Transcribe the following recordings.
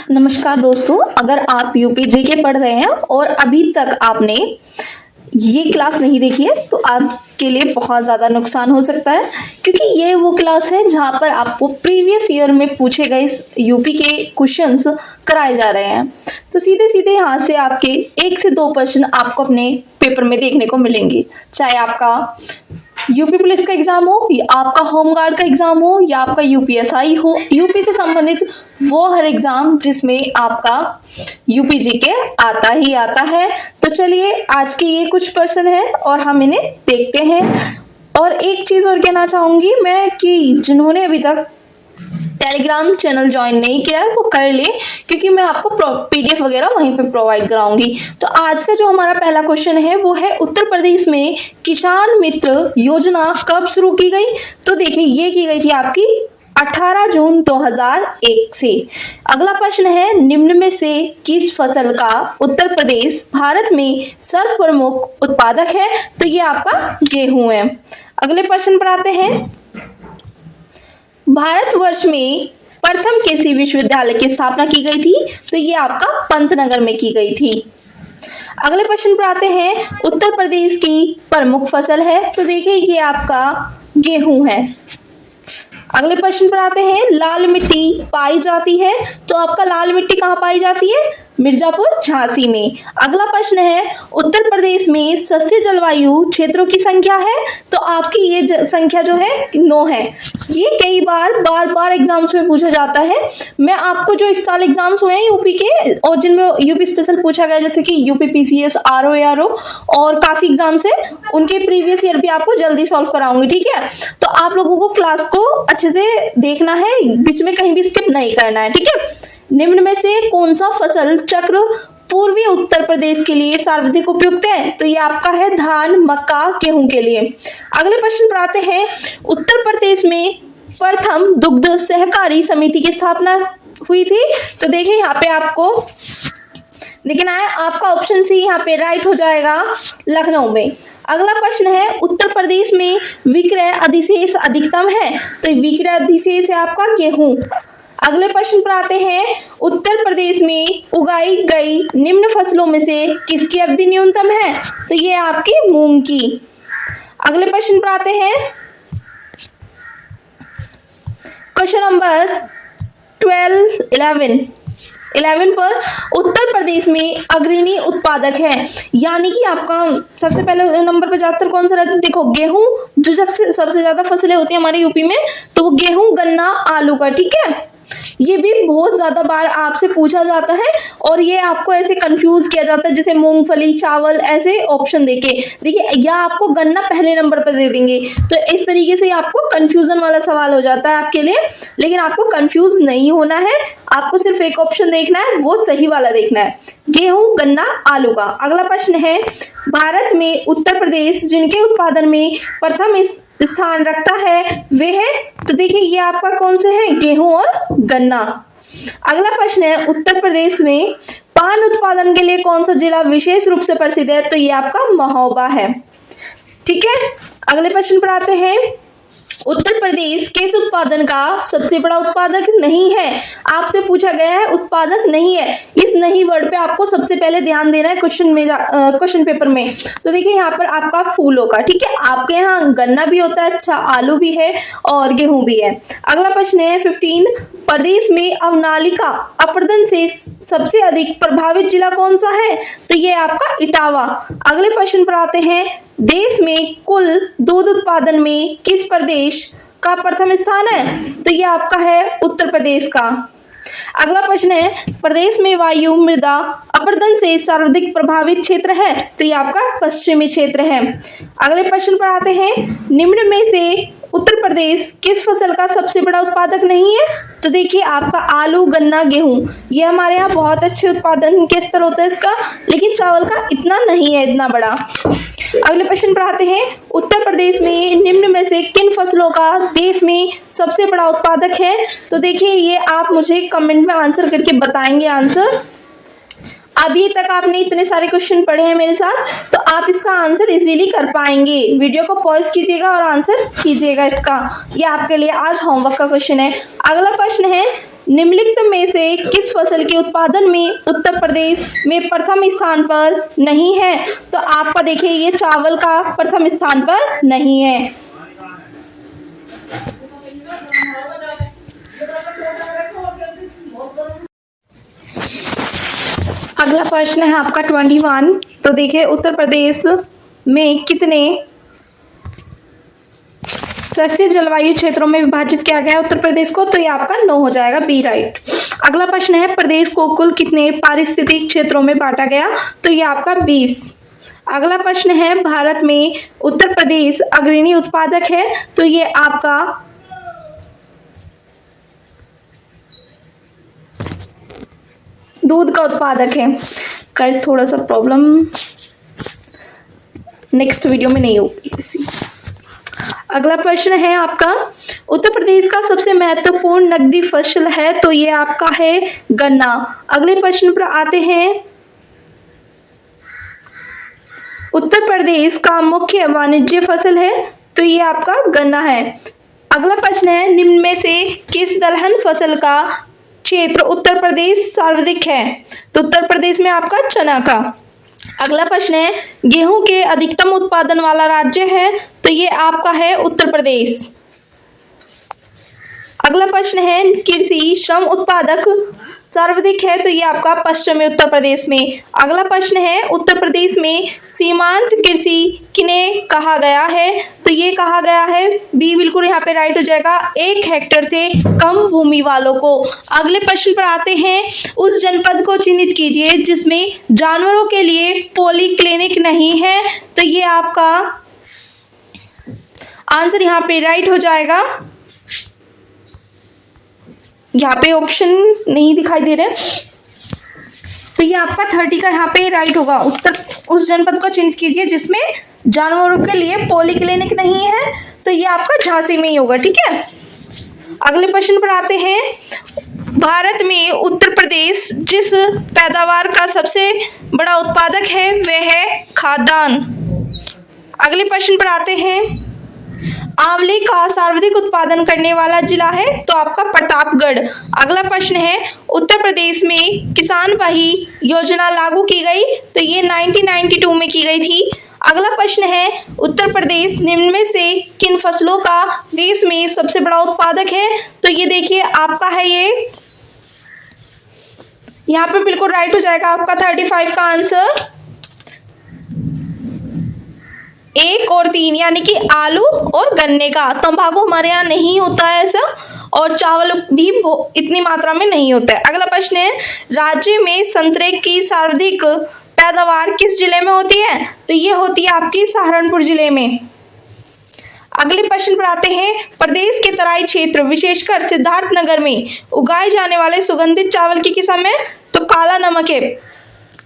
नमस्कार दोस्तों, अगर आप यूपीजी के पढ़ रहे हैं और अभी तक आपने ये क्लास नहीं देखी है तो आपके लिए बहुत ज़्यादा नुकसान हो सकता है, क्योंकि ये वो क्लास है जहाँ पर आपको प्रीवियस ईयर में पूछे गए यूपी के क्वेश्चंस कराए जा रहे हैं। तो सीधे सीधे यहाँ से आपके 1 से 2 प्रश्न आपको अपने पेपर में देखने को मिलेंगे, चाहे आपका यूपी पुलिस का एग्जाम हो या आपका होमगार्ड का एग्जाम हो या आपका यूपीएसआई हो, यूपी से संबंधित वो हर एग्जाम जिसमें आपका यूपीजी के आता ही आता है। तो चलिए आज के ये कुछ प्रश्न है और हम इन्हें देखते हैं। और एक चीज और कहना चाहूंगी मैं कि जिन्होंने अभी तक टेलीग्राम चैनल ज्वाइन नहीं किया है वो कर ले, क्योंकि मैं आपको पीडीएफ वगैरह वहीं पे प्रोवाइड कराऊंगी। तो आज का जो हमारा पहला क्वेश्चन है वो है उत्तर प्रदेश में किसान मित्र योजना कब शुरू की गई। तो देखिए ये की गई थी आपकी 18 जून 2001 से। अगला प्रश्न है निम्न में से किस फसल का उत्तर प्रदेश भारत में सर्वप्रमुख उत्पादक है। तो ये आपका गेहूं है। अगले प्रश्न पर आते हैं, भारतवर्ष में प्रथम कृषि विश्वविद्यालय की स्थापना की गई थी। तो ये आपका पंतनगर में की गई थी। अगले प्रश्न पर आते हैं, उत्तर प्रदेश की प्रमुख फसल है। तो देखिए ये आपका गेहूं है। अगले प्रश्न पर आते हैं, लाल मिट्टी पाई जाती है। तो आपका लाल मिट्टी कहाँ पाई जाती है? मिर्जापुर झांसी में। अगला प्रश्न है, उत्तर प्रदेश में सस्य जलवायु क्षेत्रों की संख्या है। तो आपकी ये संख्या जो है 9 है। ये कई बार एग्जाम्स में पूछा जाता है। मैं आपको जो इस साल एग्जाम्स हुए हैं यूपी के और जिनमें यूपी स्पेशल पूछा गया, जैसे कि यूपी पीसीएस, आरओ और काफी एग्जाम्स है, उनके प्रीवियस ईयर भी आपको जल्दी सॉल्व कराऊंगी, ठीक है। तो आप लोगों को क्लास को अच्छे से देखना है, बीच में कहीं भी स्किप नहीं करना है, ठीक है। निम्न में से कौन सा फसल चक्र पूर्वी उत्तर प्रदेश के लिए सर्वाधिक उपयुक्त है। तो ये आपका है धान, मक्का, गेहूं के लिए। अगले प्रश्न पर आते हैं, उत्तर प्रदेश में प्रथम दुग्ध सहकारी समिति की स्थापना हुई थी। तो देखिए यहाँ पे आपको देखना है, आपका ऑप्शन सी यहाँ पे राइट हो जाएगा, लखनऊ में। अगला प्रश्न है, उत्तर प्रदेश में विक्रय अधिशेष अधिकतम है। तो विक्रय अधिशेष है आपका गेहूं। अगले प्रश्न पर आते हैं, उत्तर प्रदेश में उगाई गई निम्न फसलों में से किसकी अवधि न्यूनतम है। तो ये आपकी मूंग की। अगले प्रश्न पर आते हैं, क्वेश्चन नंबर 11 पर उत्तर प्रदेश में अग्रणी उत्पादक है, यानी कि आपका सबसे पहले नंबर पर ज्यादातर कौन सा रहता है? देखो गेहूं, जो सबसे ज्यादा फसलें होती है हमारे यूपी में, तो वो गेहूं, गन्ना, आलू का, ठीक है। ये भी बहुत ज्यादा बार आपसे पूछा जाता है और ये आपको ऐसे कंफ्यूज किया जाता है, जैसे मूंगफली, चावल, ऐसे ऑप्शन देके। देखिए या आपको गन्ना पहले नंबर पर दे देंगे, तो इस तरीके से आपको कंफ्यूजन वाला सवाल हो जाता है आपके लिए। लेकिन आपको कंफ्यूज नहीं होना है, आपको सिर्फ एक ऑप्शन देखना है, वो सही वाला देखना है, गेहूं, गन्ना, आलू का। अगला प्रश्न है, भारत में उत्तर प्रदेश जिनके उत्पादन में प्रथम स्थान रखता है वे है। तो देखिए ये आपका कौन से है? गेहूं और गन्ना। अगला प्रश्न है, उत्तर प्रदेश में पान उत्पादन के लिए कौन सा जिला विशेष रूप से प्रसिद्ध है। तो ये आपका महोबा है, ठीक है। अगले प्रश्न पर आते हैं, उत्तर प्रदेश किस उत्पादन का सबसे बड़ा उत्पादक नहीं है। आपसे पूछा गया है उत्पादक नहीं है, इस नहीं वर्ड पे आपको सबसे पहले ध्यान देना है क्वेश्चन पेपर में। तो देखिए यहाँ पर आपका फूलों का, ठीक है। आपके यहाँ गन्ना भी होता है, अच्छा, आलू भी है और गेहूं भी है। अगला प्रश्न है 15, प्रदेश में अवनालिका अपर्दन से सबसे अधिक प्रभावित जिला कौन सा है। तो ये आपका इटावा। अगले प्रश्न पर आते हैं, देश में कुल दूध उत्पादन में किस प्रदेश का प्रथम स्थान है। तो ये आपका है उत्तर प्रदेश का। अगला प्रश्न है, प्रदेश में वायु मृदा अपरदन से सर्वाधिक प्रभावित क्षेत्र है। तो ये आपका पश्चिमी क्षेत्र है। अगले प्रश्न पर आते हैं, निम्न में से उत्तर प्रदेश किस फसल का सबसे बड़ा उत्पादक नहीं है। तो देखिए आपका आलू, गन्ना, गेहूं, ये हमारे यहाँ बहुत अच्छे उत्पादन के स्तर होता है इसका, लेकिन चावल का इतना नहीं है, इतना बड़ा। अगले प्रश्न पर आते हैं, उत्तर प्रदेश में निम्न में से किन फसलों का देश में सबसे बड़ा उत्पादक है। तो देखिए ये आप मुझे कमेंट में आंसर करके बताएंगे आंसर। अभी तक आपने इतने सारे क्वेश्चन पढ़े हैं मेरे साथ, तो आप इसका आंसर इजीली कर पाएंगे। वीडियो को पॉज कीजिएगा और आंसर कीजिएगा इसका। ये आपके लिए आज होमवर्क का क्वेश्चन है। अगला प्रश्न है, निम्नलिखित में से किस फसल के उत्पादन में उत्तर प्रदेश में प्रथम स्थान पर नहीं है? तो आपका देखिए ये चावल का प्रथम स्थान पर नहीं है। अगला प्रश्न है आपका 21। तो देखिए उत्तर प्रदेश में कितने सस्य जलवायु क्षेत्रों में विभाजित किया गया है उत्तर प्रदेश को? तो ये आपका 9 हो जाएगा, बी राइट। अगला प्रश्न है प्रदेश को कुल कितने पारिस्थितिक क्षेत्रों में बांटा गया? तो ये आपका 20। अगला प्रश्न है भारत में उत्तर प्रदेश अग्रणी उत्पादक है? तो ये आपका दूध का उत्पादक है। गाइस थोड़ा सा प्रॉब्लम नेक्स्ट वीडियो में नहीं होगी इसी। अगला प्रश्न है आपका उत्तर प्रदेश का सबसे महत्वपूर्ण नकदी फसल है? तो ये आपका है गन्ना। अगले प्रश्न पर आते हैं उत्तर प्रदेश का मुख्य वाणिज्य फसल है? तो ये आपका गन्ना है। अगला प्रश्न है निम्न में से किस दलहन फसल का क्षेत्र उत्तर प्रदेश सर्वाधिक है? तो उत्तर प्रदेश में आपका चना का। अगला प्रश्न है गेहूं के अधिकतम उत्पादन वाला राज्य है? तो ये आपका है उत्तर प्रदेश। अगला प्रश्न है कृषि श्रम उत्पादक सर्वाधिक है? तो ये आपका पश्चिमी उत्तर प्रदेश में। अगला प्रश्न है उत्तर प्रदेश में सीमांत कृषि किन्हें कहा गया है? तो ये कहा गया है, बी बिल्कुल यहाँ पे राइट हो जाएगा, 1 हेक्टेयर से कम भूमि वालों को। अगले प्रश्न पर आते हैं उस जनपद को चिन्हित कीजिए जिसमें जानवरों के लिए पोली क्लिनिक नहीं है? तो ये आपका आंसर यहाँ पे राइट हो जाएगा। यहाँ पे ऑप्शन नहीं दिखाई दे रहे, तो ये आपका 30 का यहाँ पे राइट होगा। उत्तर उस जनपद को चिन्हित कीजिए जिसमें जानवरों के लिए पोली क्लिनिक नहीं है? तो ये आपका झांसी में ही होगा, ठीक है। अगले प्रश्न पर आते हैं भारत में उत्तर प्रदेश जिस पैदावार का सबसे बड़ा उत्पादक है वह है खाद्यान्न। अगले प्रश्न पर आते हैं आंवले का सर्वाधिक उत्पादन करने वाला जिला है? तो आपका प्रतापगढ़। अगला प्रश्न है उत्तर प्रदेश में किसान भाई योजना लागू की गई? तो ये 1992 में की गई थी। अगला प्रश्न है उत्तर प्रदेश निम्न में से किन फसलों का देश में सबसे बड़ा उत्पादक है? तो ये देखिए आपका है ये यहाँ पे बिल्कुल राइट हो जाएगा आपका 35 का आंसर। 1 और 3 यानी कि आलू और गन्ने का। तंबाकू हमारे यहाँ नहीं होता है ऐसा, और चावल भी इतनी मात्रा में नहीं होता है। अगला प्रश्न है राज्य में संतरे की सर्वाधिक पैदावार किस जिले में होती है? तो ये होती है आपकी सहारनपुर जिले में। अगले प्रश्न पर आते हैं प्रदेश के तराई क्षेत्र विशेषकर सिद्धार्थनगर में उगाए जाने वाले सुगंधित चावल की किस्म है? तो काला नमक है।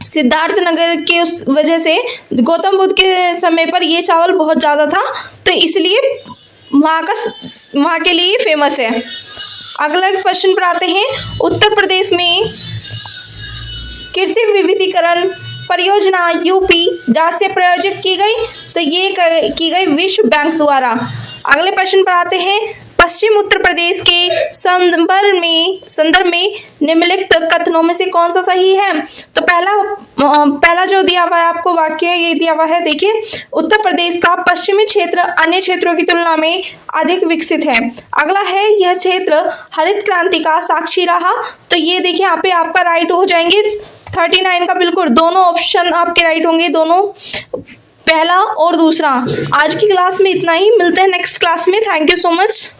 सिद्धार्थनगर की उस वजह से गौतम बुद्ध के समय पर ये चावल बहुत ज़्यादा था, तो इसलिए वहाँ के लिए फेमस है। अगला प्रश्न पर आते हैं उत्तर प्रदेश में कृषि विविधीकरण परियोजना यूपी राज्य से प्रायोजित की गई? तो ये की गई विश्व बैंक द्वारा। अगले प्रश्न पर आते हैं पश्चिम उत्तर प्रदेश के संदर्भ में निम्नलिखित कथनों में से कौन सा सही है? तो पहला जो दिया हुआ है आपको वाक्य ये दिया हुआ है, देखिए उत्तर प्रदेश का पश्चिमी क्षेत्र अन्य क्षेत्रों की तुलना में अधिक विकसित है। अगला है यह क्षेत्र हरित क्रांति का साक्षी रहा। तो ये देखिए यहाँ पे आपका राइट हो जाएंगे 39 का बिल्कुल, दोनों ऑप्शन आपके राइट होंगे, दोनों पहला और दूसरा। आज की क्लास में इतना ही, मिलते हैं नेक्स्ट क्लास में। Thank you so much.